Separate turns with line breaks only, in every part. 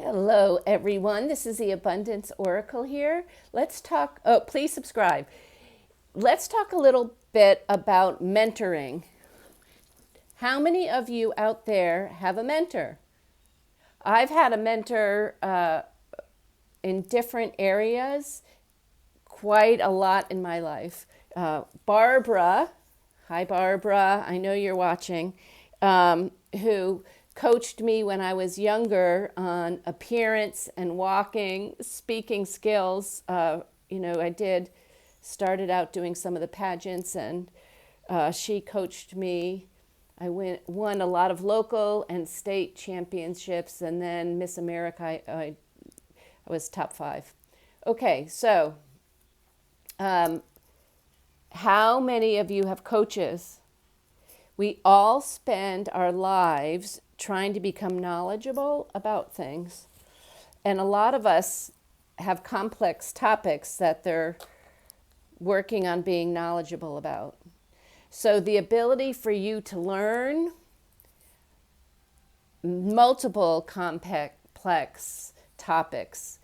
Hello, everyone. This is the Abundance Oracle here. Let's talk. Oh, please subscribe. Let's talk a little bit about mentoring. How many of you out there have a mentor? I've had a mentor in different areas, quite a lot in my life. Barbara, hi Barbara, I know you're watching, who coached me when I was younger on appearance and walking, speaking skills. Started out doing some of the pageants, and she coached me. I won a lot of local and state championships, and then Miss America, I was top 5. Okay, so how many of you have coaches? We all spend our lives trying to become knowledgeable about things. And a lot of us have complex topics that they're working on being knowledgeable about. So the ability for you to learn multiple complex topics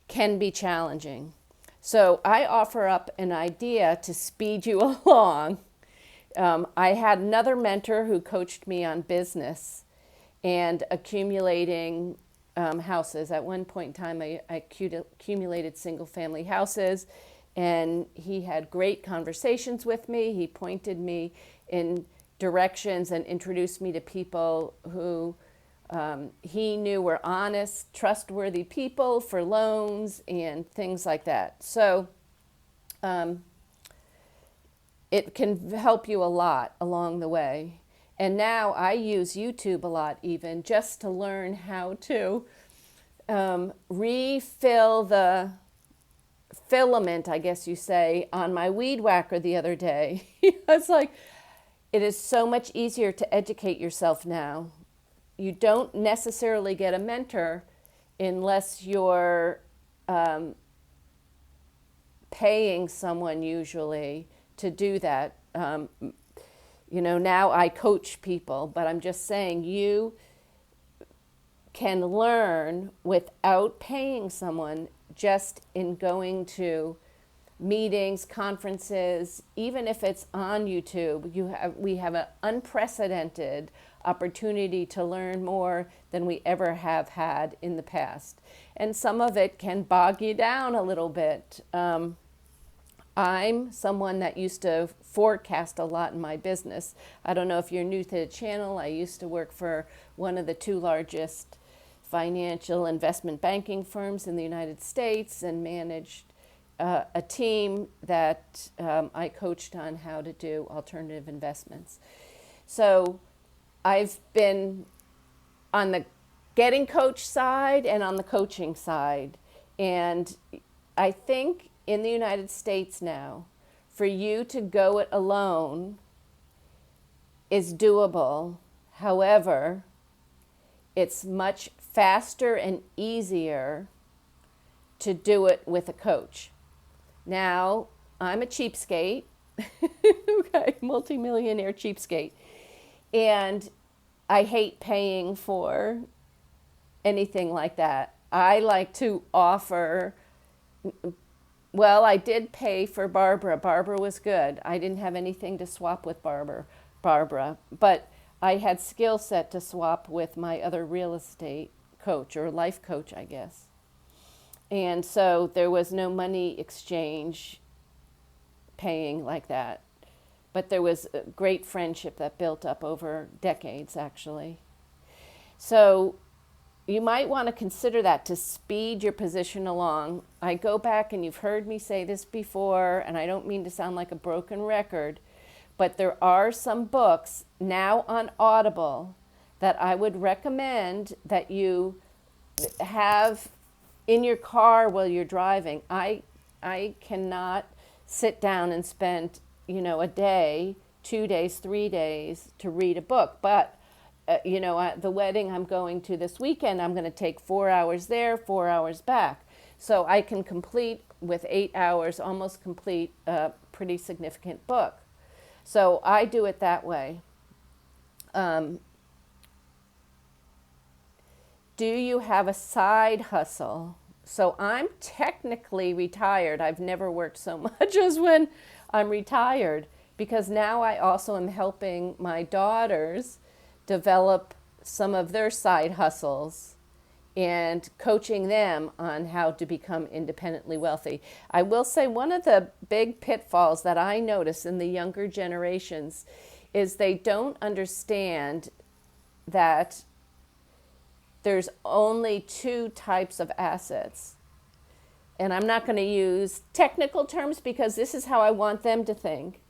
can be challenging. So I offer up an idea to speed you along. I had another mentor who coached me on business and accumulating houses. At one point in time, I accumulated single-family houses, and he had great conversations with me. He pointed me in directions and introduced me to people who he knew were honest, trustworthy people for loans and things like that. So it can help you a lot along the way. And now I use YouTube a lot, even just to learn how to refill the filament, I guess you say, on my weed whacker the other day. It's like, it is so much easier to educate yourself now. You don't necessarily get a mentor unless you're paying someone usually to do that. Now I coach people, but I'm just saying you can learn without paying someone, just in going to meetings, conferences, even if it's on YouTube. We have an unprecedented opportunity to learn more than we ever have had in the past. And some of it can bog you down a little bit. I'm someone that used to forecast a lot in my business. I don't know if you're new to the channel. I used to work for one of the 2 largest financial investment banking firms in the United States and managed a team that I coached on how to do alternative investments. So I've been on the getting coach side and on the coaching side. And I think in the United States now, for you to go it alone is doable. However, it's much faster and easier to do it with a coach. Now, I'm a cheapskate, okay, multimillionaire cheapskate, and I hate paying for anything like that. I like to offer. Well, I did pay for Barbara. Barbara was good. I didn't have anything to swap with Barbara, but I had skill set to swap with my other real estate coach or life coach, I guess. And so there was no money exchange paying like that. But there was a great friendship that built up over decades, actually. So you might want to consider that to speed your position along. I go back, and you've heard me say this before, and I don't mean to sound like a broken record, but there are some books now on Audible that I would recommend that you have in your car while you're driving. I cannot sit down and spend, a day, 2 days, 3 days to read a book, but at the wedding I'm going to this weekend, I'm going to take 4 hours there, 4 hours back. So I can complete with 8 hours, almost complete a pretty significant book. So I do it that way. Do you have a side hustle? So I'm technically retired. I've never worked so much as when I'm retired, because now I also am helping my daughters develop some of their side hustles and coaching them on how to become independently wealthy. I will say one of the big pitfalls that I notice in the younger generations is they don't understand that there's only two types of assets. And I'm not going to use technical terms because this is how I want them to think.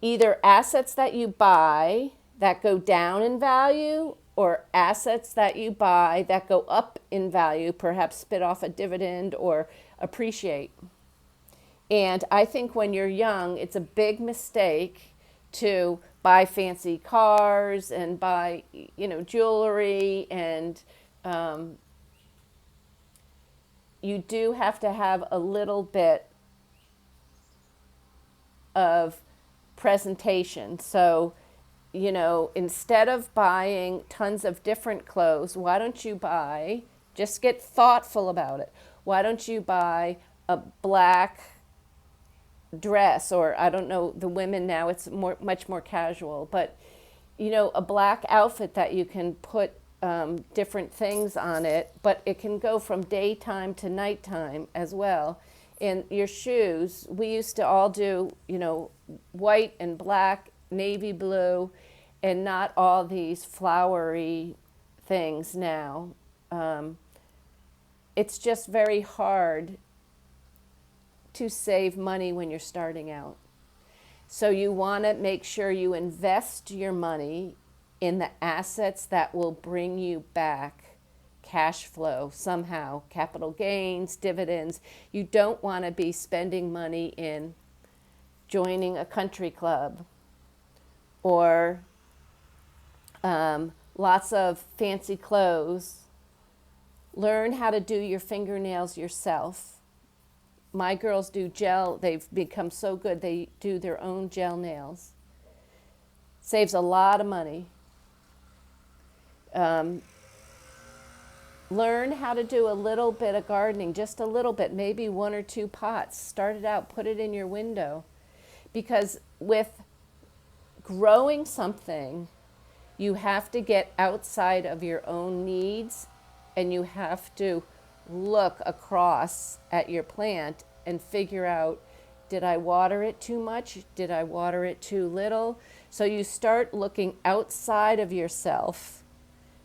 Either assets that you buy that go down in value, or assets that you buy that go up in value, perhaps spit off a dividend or appreciate. And I think when you're young, it's a big mistake to buy fancy cars and buy, jewelry, and you do have to have a little bit of presentation. So, instead of buying tons of different clothes, why don't you just get thoughtful about it. Why don't you buy a black dress, or I don't know, the women now it's much more casual, but a black outfit that you can put different things on it, but it can go from daytime to nighttime as well. And your shoes, we used to all do, white and black, navy blue, and not all these flowery things now. It's just very hard to save money when you're starting out. So you want to make sure you invest your money in the assets that will bring you back cash flow somehow, capital gains, dividends. You don't want to be spending money in joining a country club or lots of fancy clothes. Learn how to do your fingernails yourself. My girls do gel. They've become so good. They do their own gel nails. Saves a lot of money. Learn how to do a little bit of gardening, just a little bit, maybe 1 or 2 pots. Start it out, put it in your window. Because with growing something, you have to get outside of your own needs, and you have to look across at your plant and figure out, did I water it too much? Did I water it too little? So you start looking outside of yourself.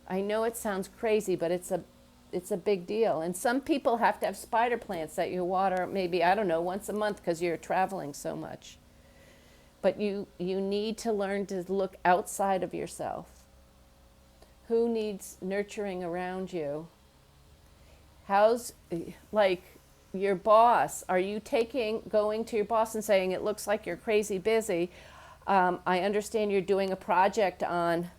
I know it sounds crazy, but it's a big deal. And some people have to have spider plants that you water maybe, I don't know, once a month because you're traveling so much. But you need to learn to look outside of yourself. Who needs nurturing around you? How's, like, your boss? Are you going to your boss and saying, it looks like you're crazy busy. I understand you're doing a project on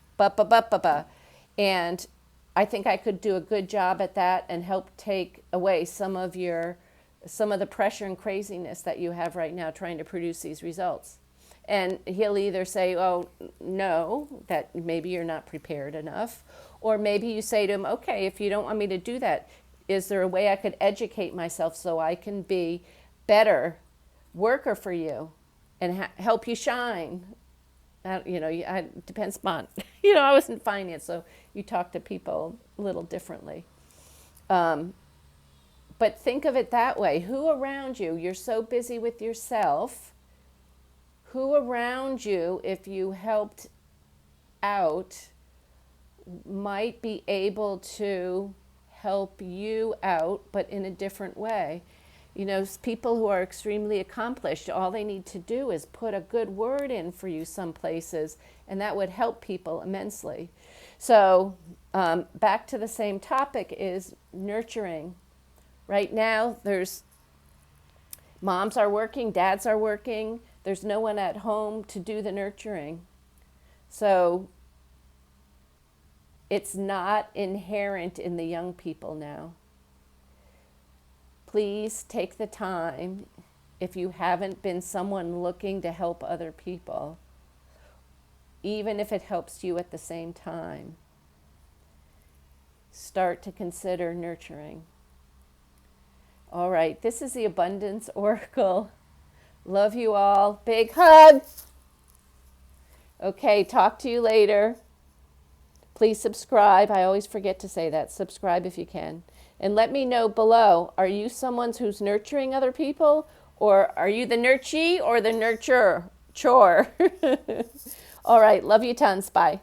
and I think I could do a good job at that and help take away some of the pressure and craziness that you have right now trying to produce these results. And he'll either say, oh, no, that maybe you're not prepared enough. Or maybe you say to him, okay, if you don't want me to do that, is there a way I could educate myself so I can be better worker for you and help you shine? It depends upon, I was in finance, so you talk to people a little differently. But think of it that way. Who around you, you're so busy with yourself, who around you, if you helped out, might be able to help you out, but in a different way. People who are extremely accomplished, all they need to do is put a good word in for you some places, and that would help people immensely. So back to the same topic is nurturing. Right now, moms are working, dads are working, there's no one at home to do the nurturing. So it's not inherent in the young people now. Please take the time, if you haven't been someone looking to help other people, even if it helps you at the same time. start to consider nurturing. All right, this is the Abundance Oracle. Love you all. Big hug. Okay, talk to you later. Please subscribe. I always forget to say that. Subscribe if you can. And let me know below, are you someone who's nurturing other people? Or are you the nurturee or the nurturer? Chore. All right, love you tons. Bye.